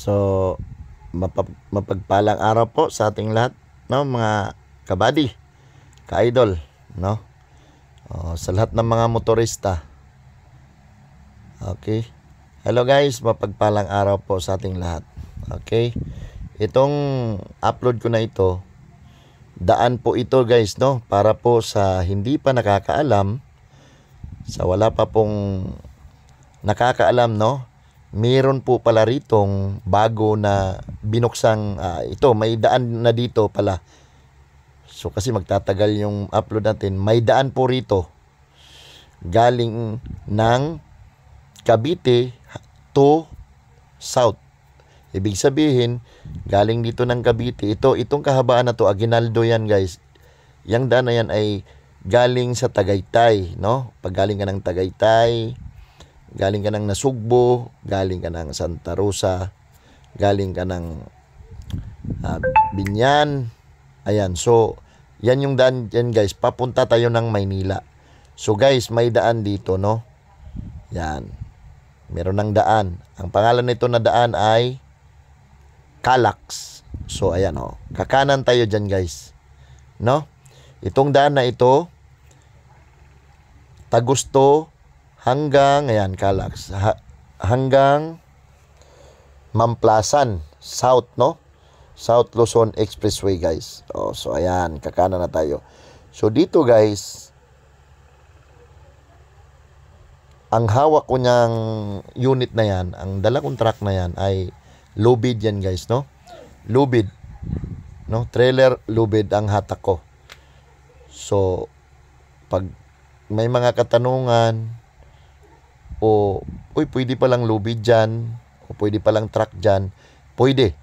So, mapagpalang araw po sa ating lahat, no, mga kabady, ka-idol, no? Sa lahat ng mga motorista. Okay. Hello guys, mapagpalang araw po sa ating lahat. Okay. Itong upload ko na ito, daan po ito guys, no, para po sa hindi pa nakakaalam, sa wala pa pong nakakaalam, no, meron po pala ritong bago na binuksang ito, may daan na dito pala. So kasi magtatagal yung upload natin. May daan po rito galing ng Cavite to South. Ibig sabihin, galing dito ng Cavite, itong kahabaan na to, Aguinaldo yan guys. Yang daan na yan ay galing sa Tagaytay, no? Pag galing ka ng Tagaytay, galing ka ng Nasugbo, galing ka ng Santa Rosa, galing ka ng Binyan. Ayan, so yan yung daan yan guys, papunta tayo ng Maynila. So guys, may daan dito, no? Yan, meron ng daan. Ang pangalan nito na daan ay Calax. So ayan, kakanan tayo dyan guys, no? Itong daan na ito, Tagusto hanggang, ayan, Calax, hanggang Mamplasan, South, no? South Luzon Expressway, guys. So, ayan, kakanan na tayo. So, dito, guys, ang hawak ko niyang unit na yan, ang dala kong truck na yan, ay lubid yan, guys, no? Lubid, no? Trailer, lubid ang hatak ko. So, pag may mga katanungan, uy, pwede palang lubid dyan, o pwede palang truck dyan, pwede,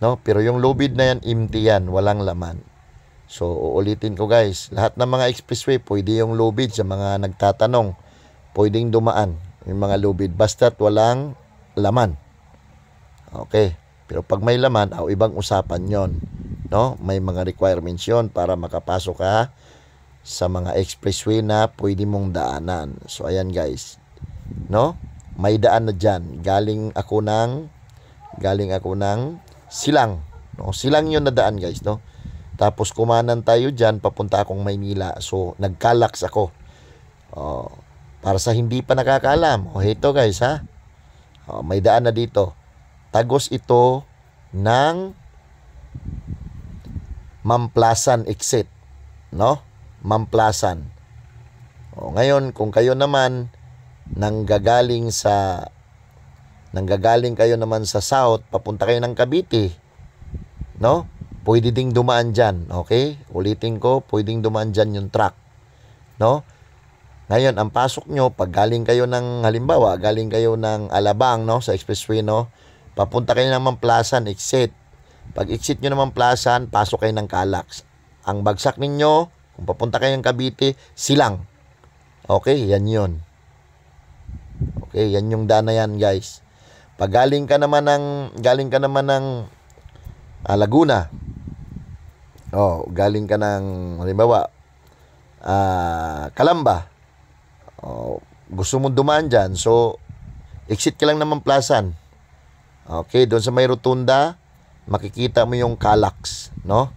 no? Pero yung lubid na yan, empty yan, walang laman. So, uulitin ko guys, lahat ng mga expressway, pwede yung lubid. Sa mga nagtatanong, pwedeng dumaan yung mga lubid, basta't walang laman. Okay, pero pag may laman, ibang usapan yon, no? May mga requirements yon para makapasok ka sa mga expressway na pwede mong daanan. So, ayan guys, no? May daan na dyan. Galing ako ng Silang, no? Silang yun na daan guys, no? Tapos kumanan tayo dyan, papunta akong Maynila. So, nagkalax ako. Para sa hindi pa nakakaalam, heto guys, ha? May daan na dito. Tagos ito ng Mamplasan exit, no? Mamplasan. Ngayon, kung kayo naman nanggagaling kayo naman sa South, papunta kayo ng Cavite, no? Pwede ding dumaan dyan, okay? Ulitin ko, pwedeng dumaan dyan yung truck, no? Ngayon, ang pasok nyo, pag galing kayo ng, halimbawa, galing kayo ng Alabang, no? Sa expressway, no? Papunta kayo ng Mamplasan exit. Pag exit nyo ng Mamplasan, pasok kayo ng Calax. Ang bagsak ninyo, kung papunta kayo ng Cavite, Silang. Okay, yan yun. Okay, yan yung daan na yan, guys. Pag galing ka naman ng Laguna. Galing ka ng, halimbawa, Calamba. Gusto mong dumaan dyan, so exit ka lang ng Mamplasan. Okay, doon sa may rotunda, makikita mo yung Calax, no?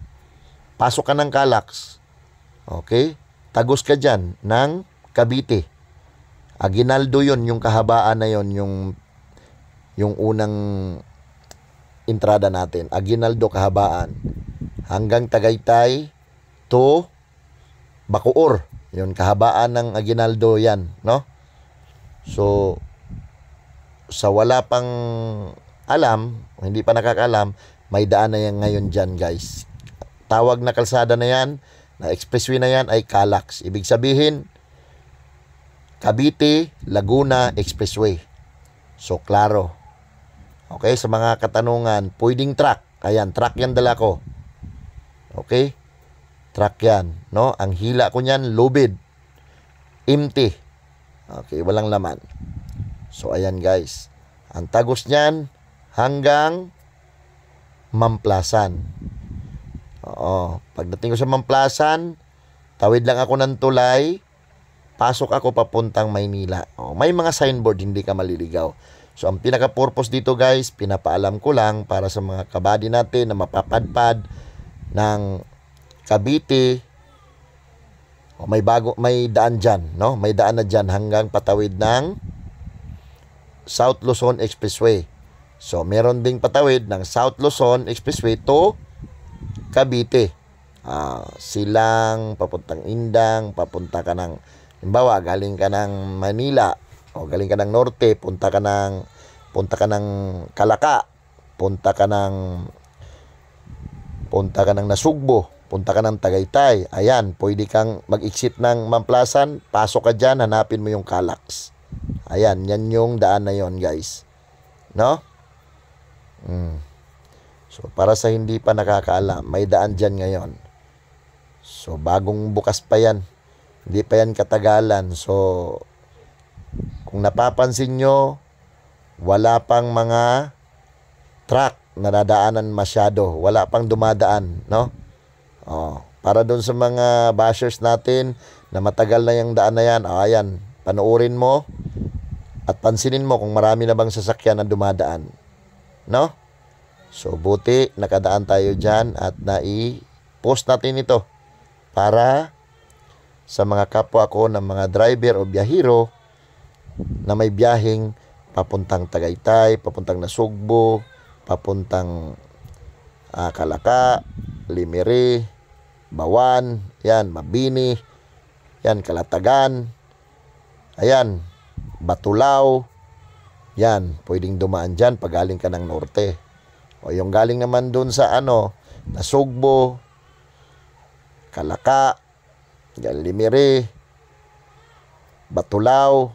Pasok ka ng Calax. Okay? Tagos ka dyan ng Cavite. Aguinaldo yun, yung kahabaan na yun, yung unang entrada natin. Aguinaldo kahabaan. Hanggang Tagaytay to Bacoor. Yun, kahabaan ng Aguinaldo yan, no? So, sa wala pang alam, hindi pa nakakaalam, may daan na yan ngayon dyan, guys. Tawag na kalsada na yan, na expressway na yan, ay Calax. Ibig sabihin, Cavite, Laguna Expressway. So, klaro. Okay, sa mga katanungan, pwedeng truck. Ayan, truck yan dala ko. Okay? Truck yan, no? Ang hila ko niyan, lubid. Empty. Okay, walang laman. So, ayan guys. Ang tagos niyan, hanggang Mamplasan. Pagdating ko sa Mamplasan, tawid lang ako ng tulay, pasok ako papuntang Maynila. May mga signboard, hindi ka maliligaw. So, ang pinaka-purpose dito guys, pinapaalam ko lang para sa mga kabady natin na mapapadpad ng Cavite. O, may daan dyan, no? May daan na dyan hanggang patawid ng South Luzon Expressway. So, meron ding patawid ng South Luzon Expressway to Cavite. Silang, papuntang Indang, papunta ka ng, halimbawa, galing ka ng Manila, o galing ka ng Norte, punta ka ng Calaca, punta ka ng Nasugbo, punta ka ng Tagaytay. Ayan, pwede kang mag-exit ng Mamplasan, pasok ka dyan, hanapin mo yung Calax. Ayan, yan yung daan na yon guys. No? So, para sa hindi pa nakakaalam, may daan dyan ngayon. So, bagong bukas pa yan. Hindi pa yan katagalan. So, kung napapansin nyo, wala pang mga truck na nadaanan masyado. Wala pang dumadaan, no? Para doon sa mga bashers natin na matagal na yung daan na yan, ayan, panoorin mo at pansinin mo kung marami na bang sasakyan na dumadaan. No? So, buti nakadaan tayo dyan at nai-post natin ito para sa mga kapwa ko ng mga driver o biyahero na may biyaheng papuntang Tagaytay, papuntang Nasugbo, papuntang Calaca, Limere, Bawan, yan, Mabini, yan, Calatagan, ayan, Batulao, yan, pwedeng dumaan dyan pag galing ka ng Norte. O yung galing naman dun sa Nasugbo, Calaca, yan, Limere, Batulao.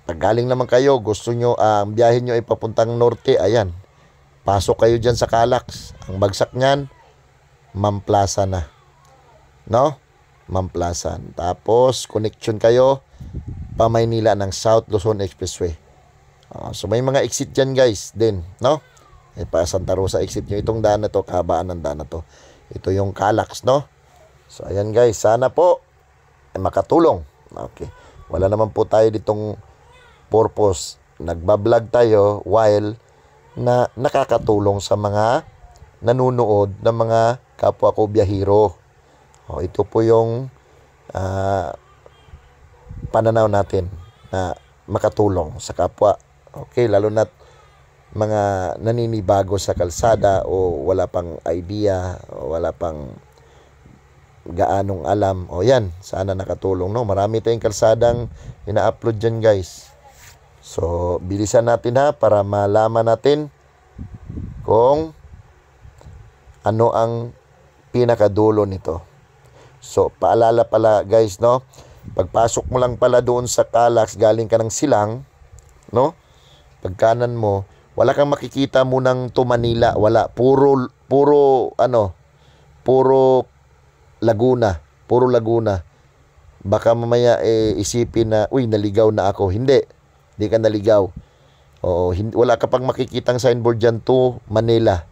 Pag galing naman kayo, gusto nyo, ang biyahe nyo ay papuntang Norte, ayan, pasok kayo dyan sa Calax. Ang bagsak nyan, Mamplasan na. No? Mamplasan. Tapos, connection kayo pa Maynila ng South Luzon Expressway. So, may mga exit dyan guys din. No? Pa Santa Rosa exit nyo. Itong daan na to, kahabaan ng daan na to. Ito yung Calax, no? So, ayan guys. Sana po makatulong. Okay. Wala naman po tayo ditong purpose. Nagbablog tayo while na nakakatulong sa mga nanunood ng mga kapwa ko biyahero. Ito po yung pananaw natin na makatulong sa kapwa. Okay, lalo na mga naninibago sa kalsada o wala pang idea o wala pang gaanong alam. Yan, sana nakatulong, no? Marami tayong kalsadang ina-upload dyan guys. So, bilisan natin para malaman natin kung ano ang pinakadulo nito. So, paalala pala guys, no? Pagpasok mo lang pala doon sa Calax, galing ka ng Silang, no? Pagkanan mo, wala kang makikita mo ng to Manila. Wala. Puro Laguna. Puro Laguna. Baka mamaya isipin na, uy, naligaw na ako. Hindi. Hindi ka naligaw. Wala ka pang makikitang signboard dyan to Manila.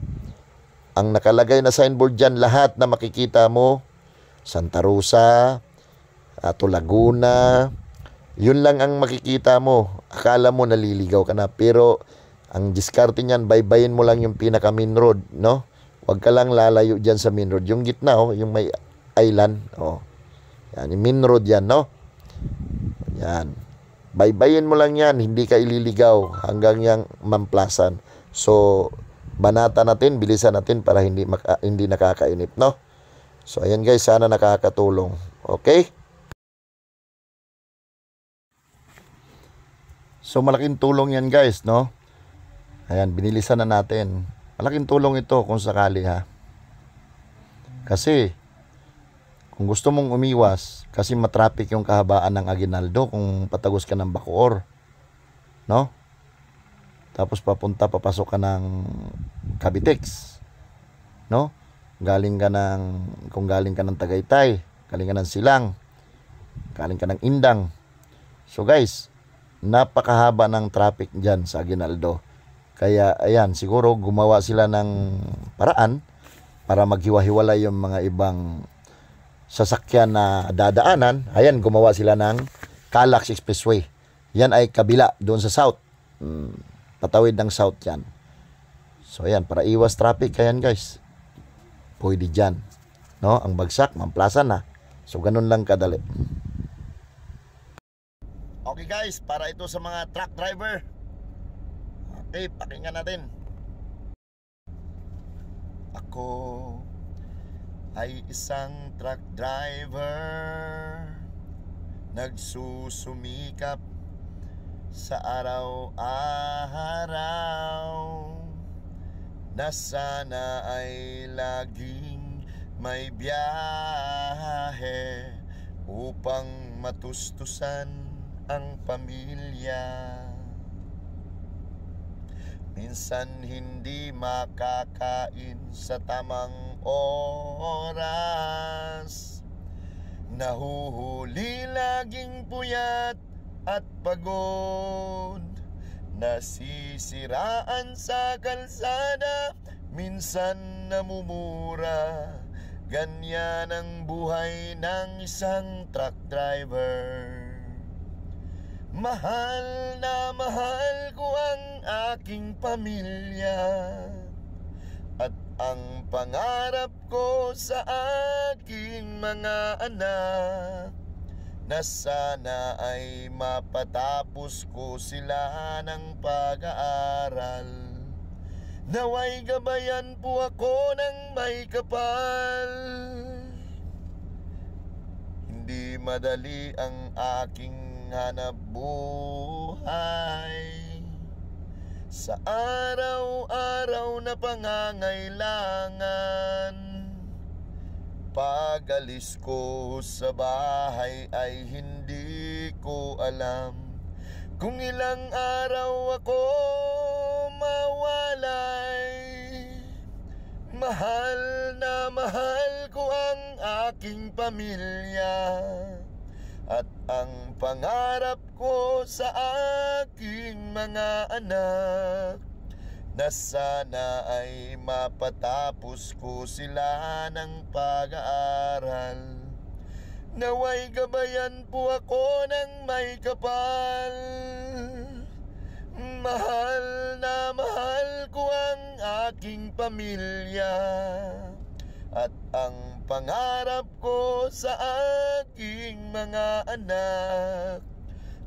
Ang nakalagay na signboard dyan, lahat na makikita mo, Santa Rosa, to Laguna, yun lang ang makikita mo. Akala mo naliligaw ka na. Pero, ang diskarte niyan, baybayin mo lang yung pinaka main road, no? Huwag ka lang lalayo dyan sa main road. Yung gitna, yung may island, yan, yung main road yan, no? Yan. Baybayin mo lang yan, hindi ka ililigaw hanggang yang Mamplasan. So, banata natin, bilisan natin para hindi nakakainip, no? So, ayan guys, sana nakakatulong. Okay? So, malaking tulong yan guys, no? Ayan, binilisan na natin. Malaking tulong ito kung sakali, ha? Kasi, kung gusto mong umiwas, kasi matraffic yung kahabaan ng Aguinaldo kung patagos ka ng Bacoor, no? Tapos papasok ka ng Cavitex, no? Kung galing ka ng Tagaytay, galing ka ng Silang, galing ka ng Indang. So guys, napakahaba ng traffic dyan sa Aguinaldo. Kaya ayan, siguro gumawa sila ng paraan para maghiwa-hiwalay yung mga ibang sasakyan na dadaanan. Ayan, gumawa sila ng Calax Expressway. Yan ay kabila, doon sa south. Patawid ng south yan. So yan, para iwas traffic, ayan guys. Pwede dyan. No? Ang bagsak, mamplasan na. So ganun lang kadali. Okay guys, para ito sa mga truck driver. Okay, pakinggan natin. Ako ay isang truck driver, nagsusumikap sa araw-araw, na sana ay laging may biyahe upang matustusan ang pamilya. Minsan hindi makakain sa tamang oras, nahuhuli laging puyat at pagod, nasisiraan sa kalsada, minsan namumura. Ganyan ang buhay ng isang truck driver. Mahal na mahal ko ang aking pamilya, at ang pangarap ko sa aking mga anak, na sana ay mapatapos ko sila ng pag-aaral. Naway gabayan po ako ng may kapal. Hindi madali ang aking hanap buhay, sa araw-araw na pangangailangan. Pag-alis ko sa bahay ay hindi ko alam kung ilang araw ako mawalay. Mahal na mahal ko ang aking pamilya, at ang pangarap ko sa aking mga anak, na sana ay mapatapos ko sila ng pag-aaral. Naway gabayan po ako ng may kapal. Mahal na mahal ko ang aking pamilya, at ang pangarap ko sa aking mga anak,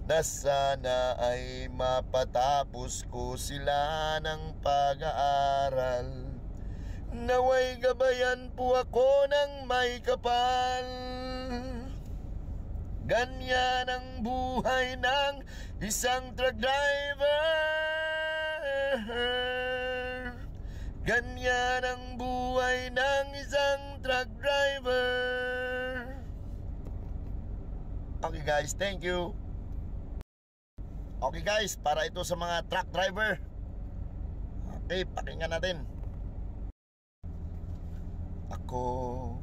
na sana ay mapatapos ko sila ng pag-aaral. Naway gabayan po ako ng may kapal. Ganyan ang buhay ng isang truck driver. Ganyan ang buhay ng isang truck driver. Okay guys, thank you. Okay guys, para ito sa mga truck driver. Okay, pakinggan natin. Ako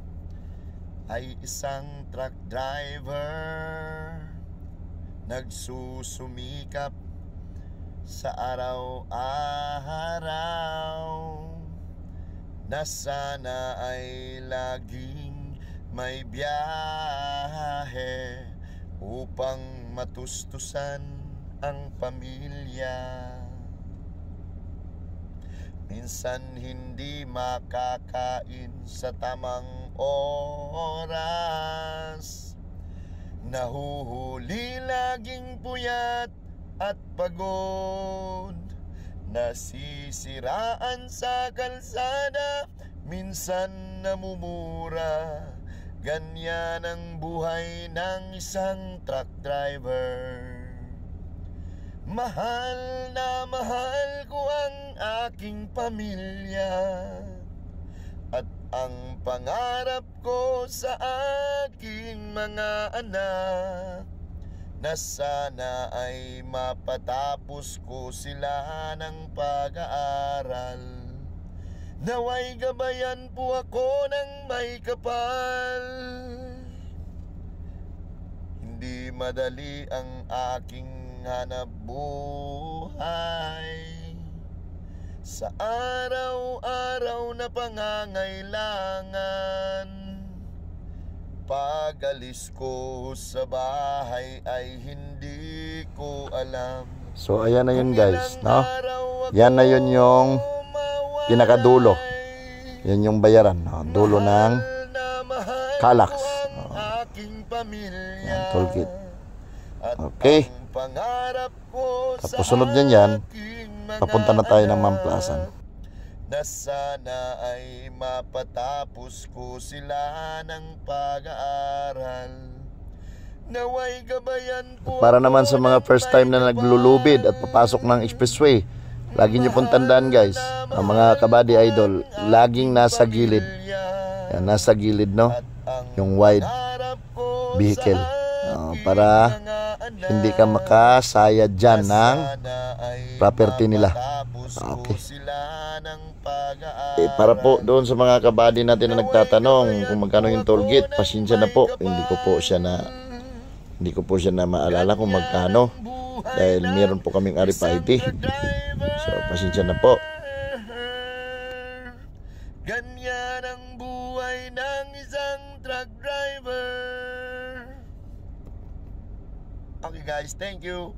ay isang truck driver, nagsusumikap sa araw-araw, na sana ay laging may biyahe upang matustusan ang pamilya. Minsan hindi makakain sa tamang oras, nahuhuli laging puyat at pagod, nasisiraan sa kalsada, minsan namumura. Ganyan ang buhay ng isang truck driver. Mahal na mahal ko ang aking pamilya, at ang pangarap ko sa aking mga anak, na sana ay mapatapos ko sila ng pag-aaral. Naway gabayan po ako ng may kapal. Hindi madali ang aking hanap buhay, sa araw-araw na pangangailangan. Pag-alis ko sa bahay ay hindi So ayan na yun guys, no? Yan na yun yung pinakadulo. Yan yung bayaran, no? Dulo ng Calax. Yan, toll gate. Okay. Tapos sunod niyan yan, papunta na tayo ng Mamplasan. Na sana ay mapatapos ko sila ng pag-aaral. Naway gabayan po. Para naman sa mga first time na naglulubid at papasok ng expressway, lagi nyo pong tandaan guys, ang mga kabady idol, laging nasa gilid. Yan, nasa gilid, no? Yung wide vehicle. Para hindi ka makasaya dyan ng property nila. Okay. Para po doon sa mga kabady natin na nagtatanong kung magkano yung toll gate, pasensya na po, hindi ko po siya na maalala kung magkano dahil meron po kaming RFID. So pasensya na po. Ganyan ang buhay ng isang truck driver. Okay guys, thank you.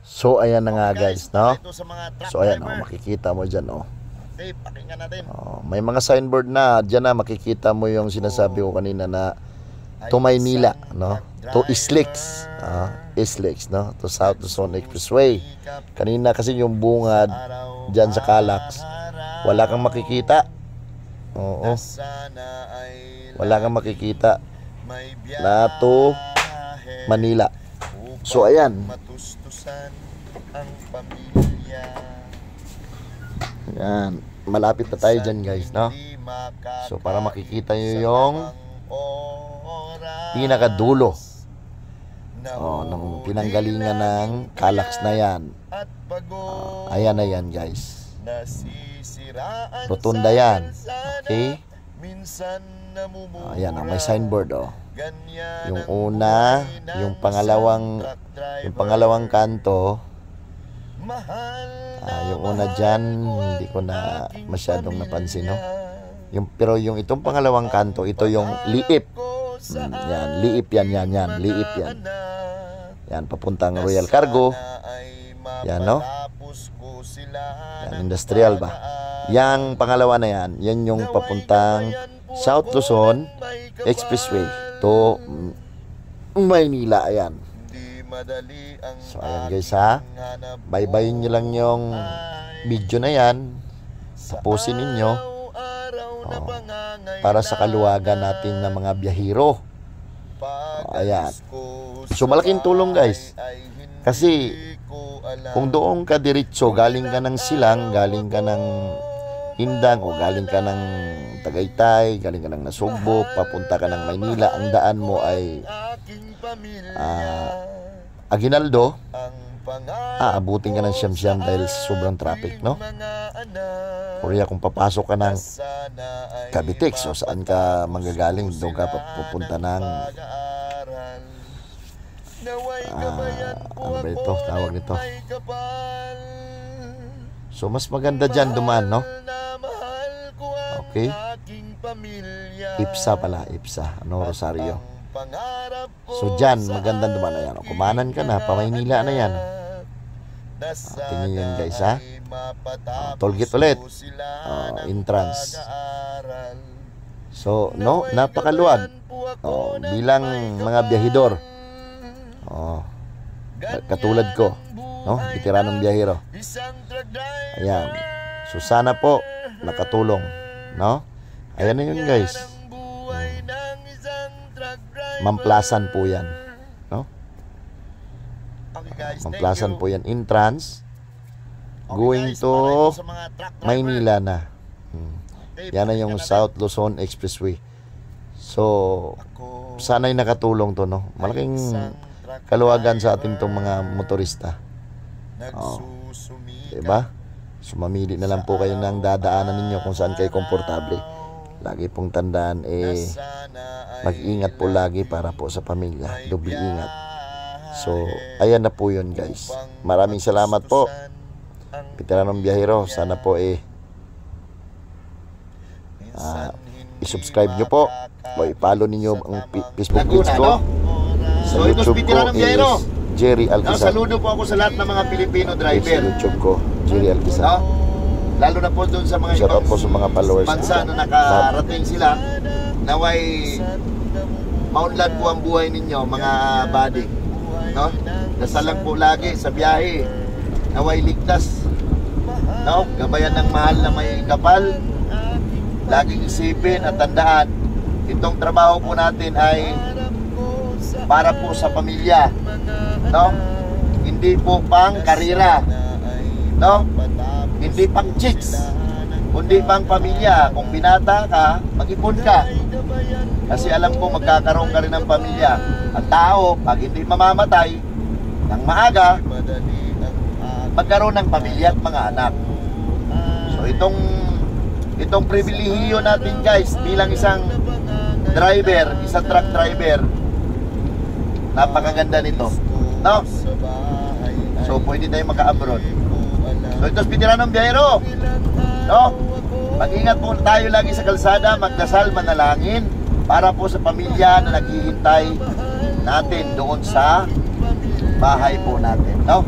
So ayan na nga guys, no? So ayan, driver. makikita mo dyan, oh. Okay, pakinggan natin. May mga signboard na dyan na makikita mo yung sinasabi ko kanina na to Maynila, no? To Islix, Islix, no? To South Luzon Expressway. Kanina kasi yung bungad dyan sa Calax, wala kang makikita. Oo. Wala kang makikita na to Manila. So ayan. Matustusan ang pamilya. Yan, malapit na tayo dyan guys, no? So para makikita nyo yung pinakadulo ng pinanggalingan ng Calax na yan. Ayan na yan guys. Rotunda yan. Okay? Ayan, may signboard, oh. Yung una, yung pangalawang kanto. Yung una dyan, hindi ko na masyadong napansin, no? Pero yung itong pangalawang kanto, ito yung liip. Yan, liip yan. Liip yan. Yan, papuntang Royal Cargo. Yan, no? Yan, industrial ba? Yang pangalawa na yan, yan yung papuntang South Luzon Expressway to Maynila. Ayan. So ayan guys, ha, baybayin nyo lang yung video na yan, tapusin ninyo, para sa kaluwagan natin ng mga biyahero. Ayan. So malaking tulong guys, kasi kung doon ka diretso, galing ka ng Silang, galing ka ng Indang, o galing ka ng Tagaytay, galing ka ng Nasugbo, papunta ka ng Maynila, ang daan mo ay Aguinaldo, abutin ka ng siyam-siyam dahil sobrang traffic, no? Kaya kung papasok ka ng Cavitex o saan ka manggagaling, doon ka pupunta ng ano ba ito? Tawag nito. So mas maganda dyan dumaan, no? Okay? IPSA pala, IPSA. Ano, Rosario. So dyan, magandang dumaan na yan. Kumanan ka na, pa-Maynila na yan. Tingin yun guys, ha? Toll gate ulit. Entrance. So, no, napakaluwag. Bilang mga biyahidor. Katulad ko, no? Veteranong biyahero. Ayan. So sana po nakatulong, no? Ayan na yun guys. Mamplasan po yan, no? Mamplasan po yan, entrance going to Maynila na. Yan na yung South Luzon Expressway. So sana'y nakatulong to, no? Malaking kaluwagan sa ating tong mga motorista. Diba? So mamili na lang po kayo ng dadaanan ninyo kung saan kayo komportable. Lagi pong tandaan, mag-ingat po lagi para po sa pamilya. Doble ingat. So ayan na po yun guys. Maraming salamat po, Veteranong Biyahero. Sana po i-subscribe nyo po o i-follow ninyo ang Facebook page ko. Sa YouTube ko is Jerry Alquizar. Saludo po ako sa lahat ng mga Pilipino Sa driver. YouTube ko, Jerry Alquizar. No? Lalo na po doon sa mga Shout out po sa mga followers. bansa na nakarating sila. Naway maunlad po ang buhay ninyo, mga buddy. No? Dasal lang po lagi sa biyahe. Naway ligtas. No? Gabayan ng mahal na may kapal. Laging isipin at tandaan, itong trabaho po natin ay para po sa pamilya. No? Hindi po pang karira. No? Hindi pang chicks. Kundi pang pamilya. Kung binata ka, mag-ipon ka. Kasi alam ko magkakaroon ka rin ng pamilya. Ang tao, pag hindi mamamatay ng maaga, magkaroon ng pamilya at mga anak. So itong pribilehiyo natin guys bilang isang driver, isang truck driver, napakaganda nito. No? So pwede tayo maka-abroad. So ito Veteranong Biyahero. No? Mag-ingat po tayo lagi sa kalsada, magdasal, manalangin para po sa pamilya na naghihintay natin doon sa bahay po natin. No?